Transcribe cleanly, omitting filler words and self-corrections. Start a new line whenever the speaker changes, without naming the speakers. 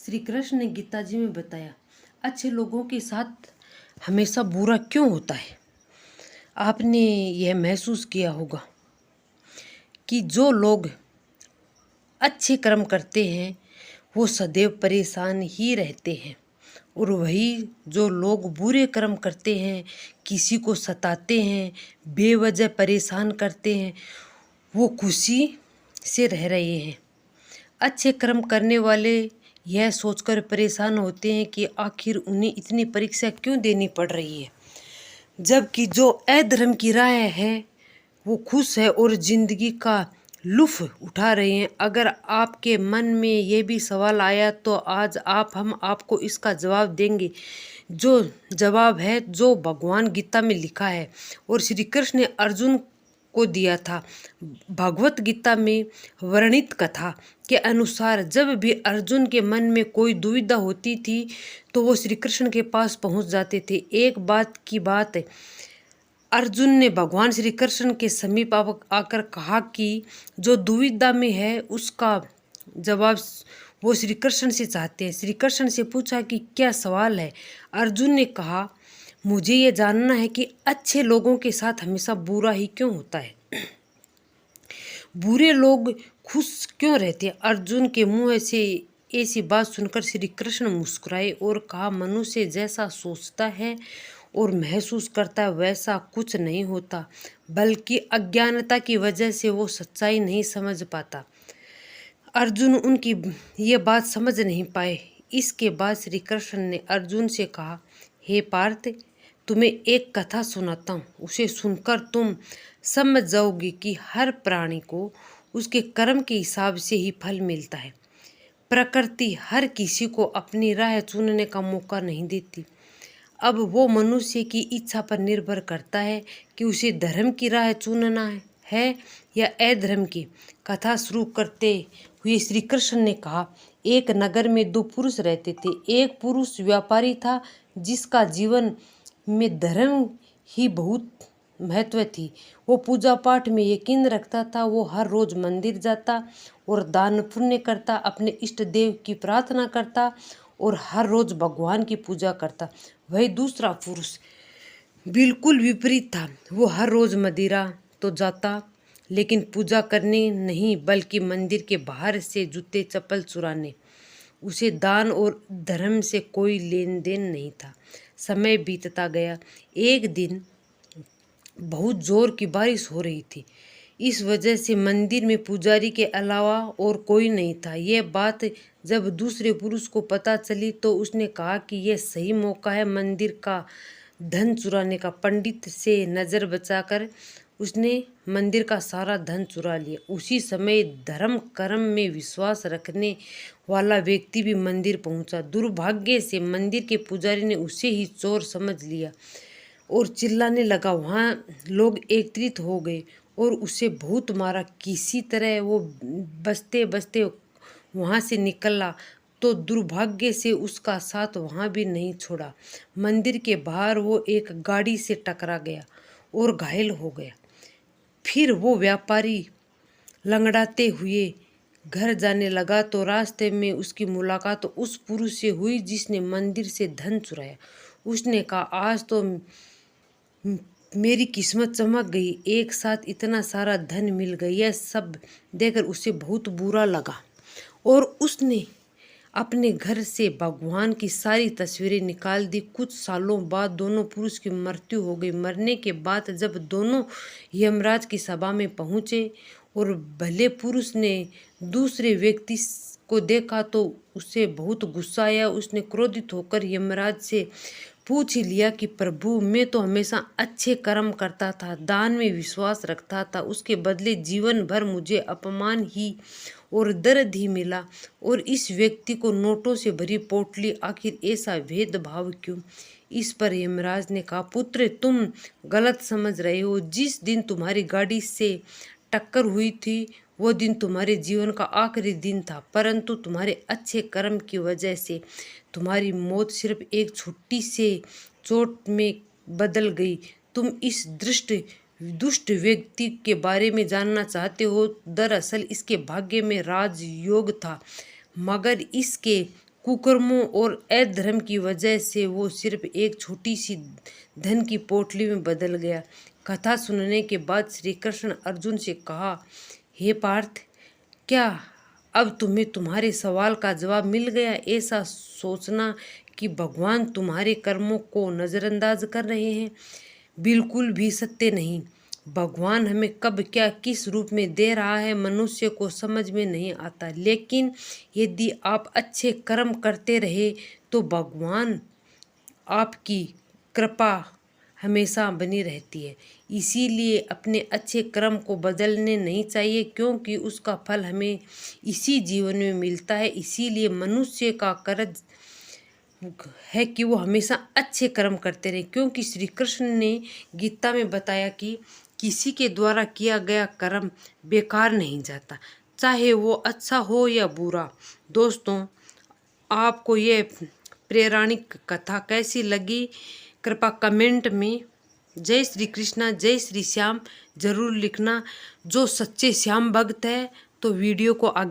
श्री कृष्ण ने गीता जी में बताया, अच्छे लोगों के साथ हमेशा बुरा क्यों होता है। आपने यह महसूस किया होगा कि जो लोग अच्छे कर्म करते हैं वो सदैव परेशान ही रहते हैं, और वही जो लोग बुरे कर्म करते हैं, किसी को सताते हैं, बेवजह परेशान करते हैं, वो खुशी से रह रहे हैं। अच्छे कर्म करने वाले यह सोचकर परेशान होते हैं कि आखिर उन्हें इतनी परीक्षा क्यों देनी पड़ रही है, जबकि जो अधर्म की राह है वो खुश है और जिंदगी का लुत्फ उठा रहे हैं। अगर आपके मन में ये भी सवाल आया तो आज हम आपको इसका जवाब देंगे, जो जवाब है जो भगवान गीता में लिखा है और श्री कृष्ण ने अर्जुन को दिया था। भगवत गीता में वर्णित कथा के अनुसार जब भी अर्जुन के मन में कोई दुविधा होती थी तो वो श्री कृष्ण के पास पहुंच जाते थे। एक बात की बात अर्जुन ने भगवान श्री कृष्ण के समीप आकर कहा कि जो दुविधा में है उसका जवाब वो श्री कृष्ण से चाहते हैं। श्री कृष्ण से पूछा कि क्या सवाल है। अर्जुन ने कहा, मुझे ये जानना है कि अच्छे लोगों के साथ हमेशा बुरा ही क्यों होता है, बुरे लोग खुश क्यों रहते हैं। अर्जुन के मुंह से ऐसी बात सुनकर श्री कृष्ण मुस्कुराए और कहा, मनुष्य जैसा सोचता है और महसूस करता है वैसा कुछ नहीं होता, बल्कि अज्ञानता की वजह से वो सच्चाई नहीं समझ पाता। अर्जुन उनकी ये बात समझ नहीं पाए। इसके बाद श्री कृष्ण ने अर्जुन से कहा, हे पार्थ, तुम्हें एक कथा सुनाता हूँ, उसे सुनकर तुम समझ जाओगे कि हर प्राणी को उसके कर्म के हिसाब से ही फल मिलता है। प्रकृति हर किसी को अपनी राह चुनने का मौका नहीं देती। अब वो मनुष्य की इच्छा पर निर्भर करता है कि उसे धर्म की राह चुनना है या अधर्म की। कथा शुरू करते हुए श्री कृष्ण ने कहा, एक नगर में दो पुरुष रहते थे। एक पुरुष व्यापारी था जिसका जीवन में धर्म ही बहुत महत्व थी। वो पूजा पाठ में यकीन रखता था। वो हर रोज मंदिर जाता और दान पुण्य करता, अपने इष्ट देव की प्रार्थना करता और हर रोज भगवान की पूजा करता। वही दूसरा पुरुष बिल्कुल विपरीत था। वो हर रोज मदिरा तो जाता लेकिन पूजा करने नहीं, बल्कि मंदिर के बाहर से जूते चप्पल चुराने। उसे दान और धर्म से कोई लेन देन नहीं था। समय बीतता गया। एक दिन बहुत जोर की बारिश हो रही थी। इस वजह से मंदिर में पुजारी के अलावा और कोई नहीं था। यह बात जब दूसरे पुरुष को पता चली तो उसने कहा कि यह सही मौका है मंदिर का धन चुराने का। पंडित से नज़र बचाकर उसने मंदिर का सारा धन चुरा लिया। उसी समय धर्म कर्म में विश्वास रखने वाला व्यक्ति भी मंदिर पहुंचा। दुर्भाग्य से मंदिर के पुजारी ने उसे ही चोर समझ लिया और चिल्लाने लगा। वहाँ लोग एकत्रित हो गए और उसे बहुत मारा। किसी तरह वो बचते बचते वहाँ से निकला तो दुर्भाग्य से उसका साथ वहाँ भी नहीं छोड़ा। मंदिर के बाहर वो एक गाड़ी से टकरा गया और घायल हो गया। फिर वो व्यापारी लंगड़ाते हुए घर जाने लगा तो रास्ते में उसकी मुलाकात उस पुरुष से हुई जिसने मंदिर से धन चुराया। उसने कहा, आज तो मेरी किस्मत चमक गई, एक साथ इतना सारा धन मिल गया। यह सब देखकर उसे बहुत बुरा लगा और उसने अपने घर से भगवान की सारी तस्वीरें निकाल दी। कुछ सालों बाद दोनों पुरुष की मृत्यु हो गई। मरने के बाद जब दोनों यमराज की सभा में पहुँचे और भले पुरुष ने दूसरे व्यक्ति को देखा तो उसे बहुत गुस्सा आया। उसने क्रोधित होकर यमराज से पूछ लिया कि प्रभु, मैं तो हमेशा अच्छे कर्म करता था, दान में विश्वास रखता था, उसके बदले जीवन भर मुझे अपमान ही और दर्द ही मिला, और इस व्यक्ति को नोटों से भरी पोटली, आखिर ऐसा भेदभाव क्यों। इस पर यमराज ने कहा, पुत्र, तुम गलत समझ रहे हो। जिस दिन तुम्हारी गाड़ी से टक्कर हुई थी वो दिन तुम्हारे जीवन का आखिरी दिन था, परंतु तुम्हारे अच्छे कर्म की वजह से तुम्हारी मौत सिर्फ एक छोटी से चोट में बदल गई। तुम इस दुष्ट व्यक्ति के बारे में जानना चाहते हो। दरअसल इसके भाग्य में राजयोग था, मगर इसके कुकर्मों और अधर्म की वजह से वो सिर्फ एक छोटी सी धन की पोटली में बदल गया। कथा सुनने के बाद श्री कृष्ण अर्जुन से कहा, हे पार्थ, क्या अब तुम्हें तुम्हारे सवाल का जवाब मिल गया? ऐसा सोचना कि भगवान तुम्हारे कर्मों को नज़रअंदाज कर रहे हैं बिल्कुल भी सत्य नहीं। भगवान हमें कब क्या किस रूप में दे रहा है मनुष्य को समझ में नहीं आता, लेकिन यदि आप अच्छे कर्म करते रहे तो भगवान आपकी कृपा हमेशा बनी रहती है। इसीलिए अपने अच्छे कर्म को बदलने नहीं चाहिए, क्योंकि उसका फल हमें इसी जीवन में मिलता है। इसीलिए मनुष्य का कर्तव्य है कि वो हमेशा अच्छे कर्म करते रहे, क्योंकि श्री कृष्ण ने गीता में बताया कि किसी के द्वारा किया गया कर्म बेकार नहीं जाता, चाहे वो अच्छा हो या बुरा। दोस्तों, आपको ये प्रेरणात्मक कथा कैसी लगी? कृपया कमेंट में जय श्री कृष्णा, जय श्री श्याम जरूर लिखना। जो सच्चे श्याम भक्त है तो वीडियो को आगे